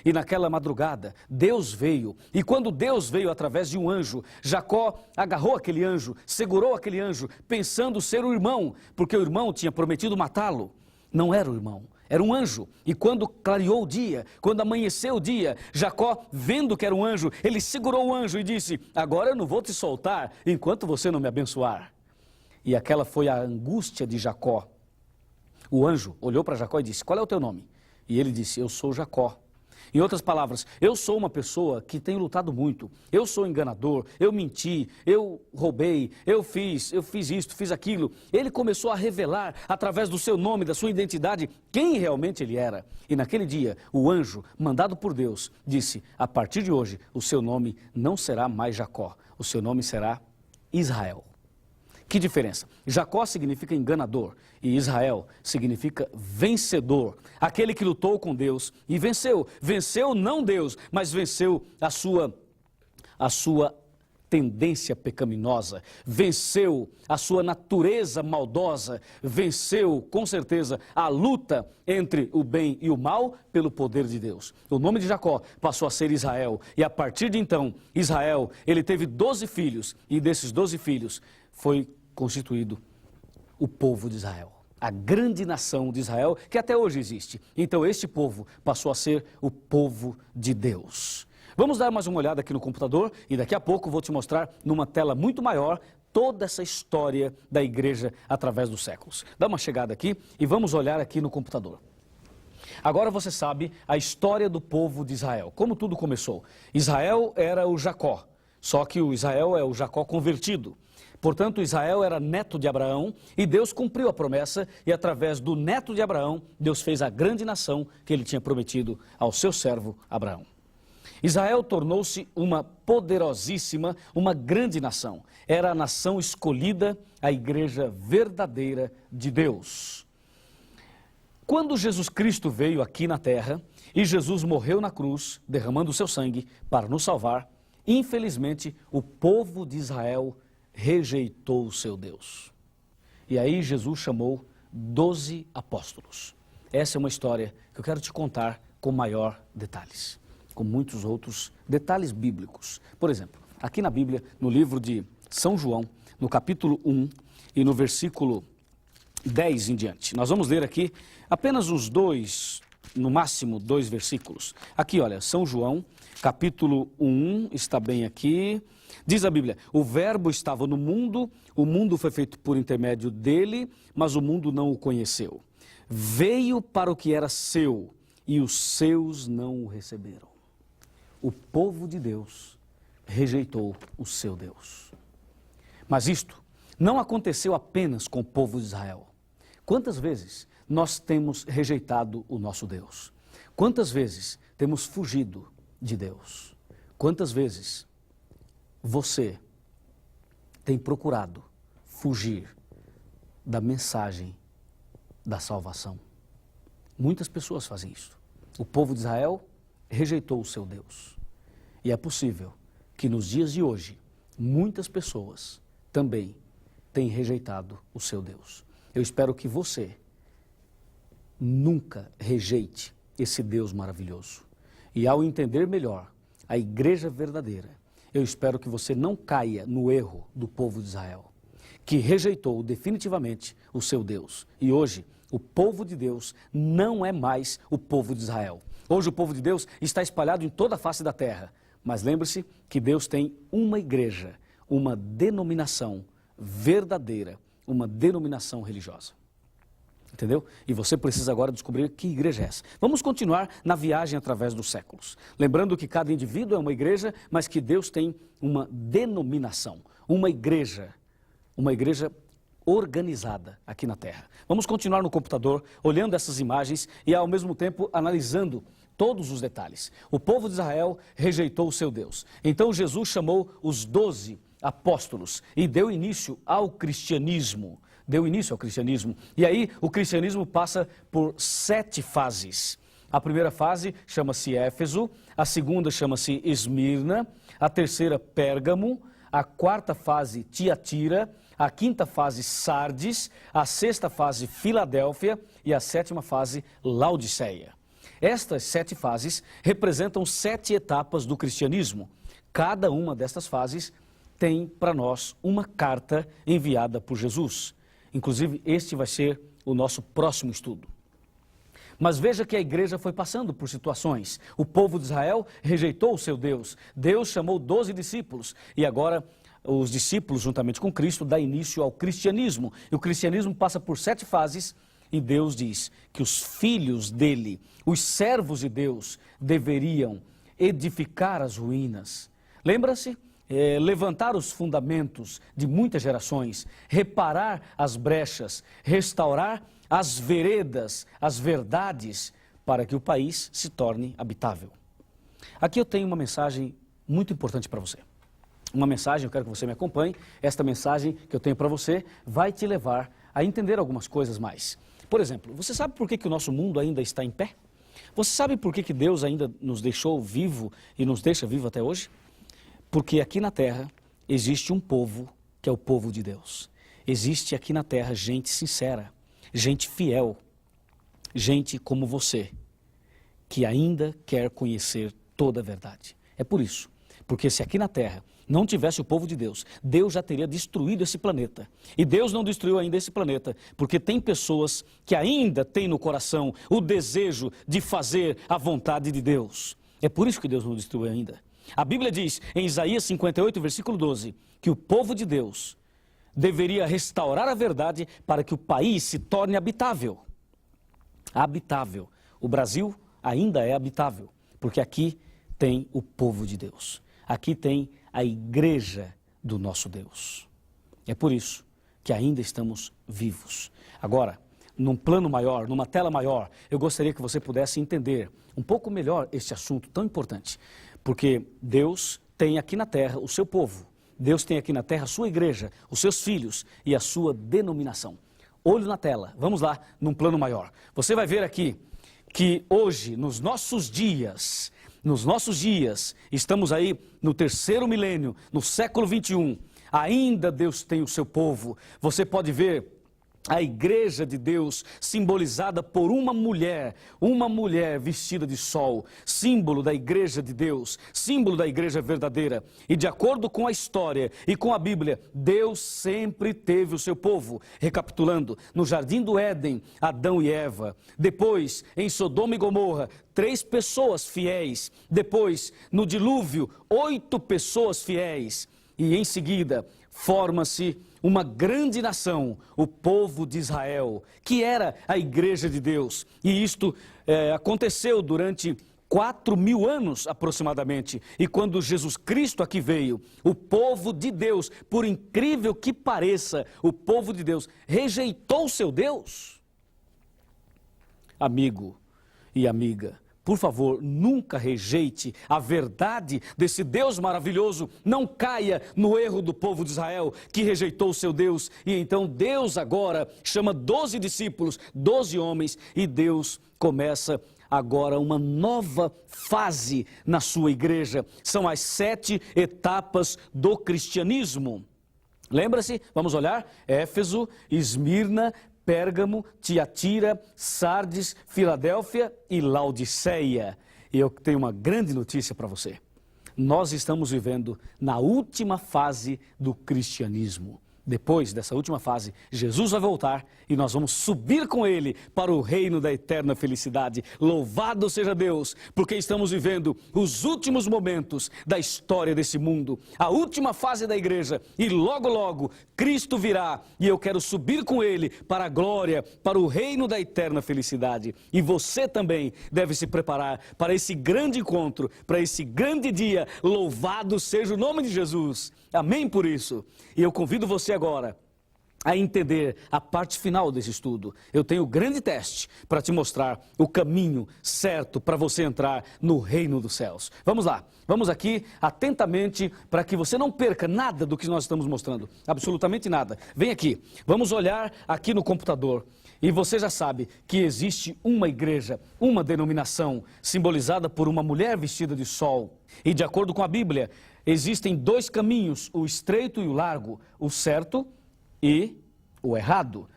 E naquela madrugada, Deus veio. E quando Deus veio através de um anjo, Jacó agarrou aquele anjo, segurou aquele anjo, pensando ser o irmão, porque o irmão tinha prometido matá-lo. Não era o irmão, era um anjo. E quando clareou o dia, quando amanheceu o dia, Jacó, vendo que era um anjo, ele segurou o anjo e disse: agora eu não vou te soltar enquanto você não me abençoar. E aquela foi a angústia de Jacó. O anjo olhou para Jacó e disse: qual é o teu nome? E ele disse: eu sou Jacó. Em outras palavras, eu sou uma pessoa que tem lutado muito, eu sou enganador, eu menti, eu roubei, eu fiz isto, fiz aquilo. Ele começou a revelar, através do seu nome, da sua identidade, quem realmente ele era. E naquele dia, o anjo, mandado por Deus, disse: a partir de hoje, o seu nome não será mais Jacó, o seu nome será Israel. Que diferença? Jacó significa enganador e Israel significa vencedor. Aquele que lutou com Deus e venceu. Venceu não Deus, mas venceu a sua tendência pecaminosa. Venceu a sua natureza maldosa. Venceu, com certeza, a luta entre o bem e o mal pelo poder de Deus. O nome de Jacó passou a ser Israel. E a partir de então, Israel, ele teve 12 filhos. E desses 12 filhos foi constituído o povo de Israel, a grande nação de Israel, que até hoje existe. Então este povo passou a ser o povo de Deus. Vamos dar mais uma olhada aqui no computador e daqui a pouco vou te mostrar numa tela muito maior toda essa história da igreja através dos séculos. Dá uma chegada aqui e vamos olhar aqui no computador. Agora você sabe a história do povo de Israel, como tudo começou. Israel era o Jacó, só que o Israel é o Jacó convertido. Portanto, Israel era neto de Abraão e Deus cumpriu a promessa e através do neto de Abraão, Deus fez a grande nação que ele tinha prometido ao seu servo Abraão. Israel tornou-se uma poderosíssima, uma grande nação. Era a nação escolhida, a igreja verdadeira de Deus. Quando Jesus Cristo veio aqui na terra e Jesus morreu na cruz, derramando o seu sangue para nos salvar, infelizmente o povo de Israel rejeitou o seu Deus. E aí Jesus chamou 12 apóstolos. Essa é uma história que eu quero te contar com maior detalhes, com muitos outros detalhes bíblicos. Por exemplo, aqui na Bíblia, no livro de São João, no capítulo 1 e no versículo 10 em diante. Nós vamos ler aqui apenas uns dois, no máximo 2 versículos. Aqui, olha, São João, capítulo 1, está bem aqui. Diz a Bíblia: o verbo estava no mundo, o mundo foi feito por intermédio dele, mas o mundo não o conheceu. Veio para o que era seu, e os seus não o receberam. O povo de Deus rejeitou o seu Deus. Mas isto não aconteceu apenas com o povo de Israel. Quantas vezes nós temos rejeitado o nosso Deus? Quantas vezes temos fugido de Deus? Quantas vezes você tem procurado fugir da mensagem da salvação? Muitas pessoas fazem isso. O povo de Israel rejeitou o seu Deus. E é possível que nos dias de hoje, muitas pessoas também têm rejeitado o seu Deus. Eu espero que você nunca rejeite esse Deus maravilhoso. E ao entender melhor a igreja verdadeira, eu espero que você não caia no erro do povo de Israel, que rejeitou definitivamente o seu Deus. E hoje, o povo de Deus não é mais o povo de Israel. Hoje o povo de Deus está espalhado em toda a face da terra. Mas lembre-se que Deus tem uma igreja, uma denominação verdadeira, uma denominação religiosa. Entendeu? E você precisa agora descobrir que igreja é essa. Vamos continuar na viagem através dos séculos. Lembrando que cada indivíduo é uma igreja, mas que Deus tem uma denominação, uma igreja organizada aqui na terra. Vamos continuar no computador, olhando essas imagens e ao mesmo tempo analisando todos os detalhes. O povo de Israel rejeitou o seu Deus. Então Jesus chamou os 12 apóstolos e deu início ao cristianismo. E aí o cristianismo passa por 7 fases. A primeira fase chama-se Éfeso, a segunda chama-se Esmirna, a terceira Pérgamo, a quarta fase Tiatira, a quinta fase Sardes, a sexta fase Filadélfia e a sétima fase Laodiceia. Estas 7 fases representam 7 etapas do cristianismo. Cada uma destas fases tem para nós uma carta enviada por Jesus. Inclusive, este vai ser o nosso próximo estudo. Mas veja que a igreja foi passando por situações. O povo de Israel rejeitou o seu Deus. Deus chamou 12 discípulos e agora os discípulos, juntamente com Cristo, dá início ao cristianismo. E o cristianismo passa por 7 fases e Deus diz que os filhos dele, os servos de Deus, deveriam edificar as ruínas. Lembra-se? Levantar os fundamentos de muitas gerações, reparar as brechas, restaurar as veredas, as verdades, para que o país se torne habitável. Aqui eu tenho uma mensagem muito importante para você. Uma mensagem, eu quero que você me acompanhe. Esta mensagem que eu tenho para você vai te levar a entender algumas coisas mais. Por exemplo, você sabe por que o nosso mundo ainda está em pé? Você sabe por que Deus ainda nos deixou vivo e nos deixa vivo até hoje? Porque aqui na terra existe um povo que é o povo de Deus. Existe aqui na terra gente sincera, gente fiel, gente como você, que ainda quer conhecer toda a verdade. É por isso, porque se aqui na terra não tivesse o povo de Deus, Deus já teria destruído esse planeta. E Deus não destruiu ainda esse planeta, porque tem pessoas que ainda têm no coração o desejo de fazer a vontade de Deus. É por isso que Deus não destruiu ainda. A Bíblia diz, em Isaías 58, versículo 12, que o povo de Deus deveria restaurar a verdade para que o país se torne habitável. Habitável. O Brasil ainda é habitável, porque aqui tem o povo de Deus. Aqui tem a igreja do nosso Deus. É por isso que ainda estamos vivos. Agora, num plano maior, numa tela maior, eu gostaria que você pudesse entender um pouco melhor este assunto tão importante. Porque Deus tem aqui na terra o seu povo. Deus tem aqui na terra a sua igreja, os seus filhos e a sua denominação. Olho na tela, vamos lá, num plano maior. Você vai ver aqui que hoje, nos nossos dias, estamos aí no 3º milênio, no século 21, ainda Deus tem o seu povo. Você pode ver a igreja de Deus simbolizada por uma mulher vestida de sol, símbolo da igreja de Deus, símbolo da igreja verdadeira. E de acordo com a história e com a Bíblia, Deus sempre teve o seu povo. Recapitulando, no jardim do Éden, Adão e Eva. Depois, em Sodoma e Gomorra, 3 pessoas fiéis. Depois, no dilúvio, 8 pessoas fiéis. E em seguida, forma-se uma grande nação, o povo de Israel, que era a igreja de Deus. E isto aconteceu durante 4.000 anos aproximadamente. E quando Jesus Cristo aqui veio, o povo de Deus, por incrível que pareça, o povo de Deus rejeitou o seu Deus. Amigo e amiga, por favor, nunca rejeite a verdade desse Deus maravilhoso. Não caia no erro do povo de Israel, que rejeitou o seu Deus. E então Deus agora chama 12 discípulos, 12 homens, e Deus começa agora uma nova fase na sua igreja. São as 7 etapas do cristianismo. Lembra-se? Vamos olhar? Éfeso, Esmirna, Pérgamo, Tiatira, Sardes, Filadélfia e Laodiceia. E eu tenho uma grande notícia para você. Nós estamos vivendo na última fase do cristianismo. Depois dessa última fase, Jesus vai voltar e nós vamos subir com Ele para o reino da eterna felicidade. Louvado seja Deus, porque estamos vivendo os últimos momentos da história desse mundo, a última fase da igreja, e logo, logo, Cristo virá e eu quero subir com Ele para a glória, para o reino da eterna felicidade. E você também deve se preparar para esse grande encontro, para esse grande dia. Louvado seja o nome de Jesus. Amém por isso. E eu convido você agora a entender a parte final desse estudo. Eu tenho um grande teste para te mostrar o caminho certo para você entrar no reino dos céus. Vamos lá, vamos aqui atentamente para que você não perca nada do que nós estamos mostrando, absolutamente nada. Vem aqui, vamos olhar aqui no computador. E você já sabe que existe uma igreja, uma denominação simbolizada por uma mulher vestida de sol. E de acordo com a Bíblia, existem 2 caminhos, o estreito e o largo, o certo e o errado.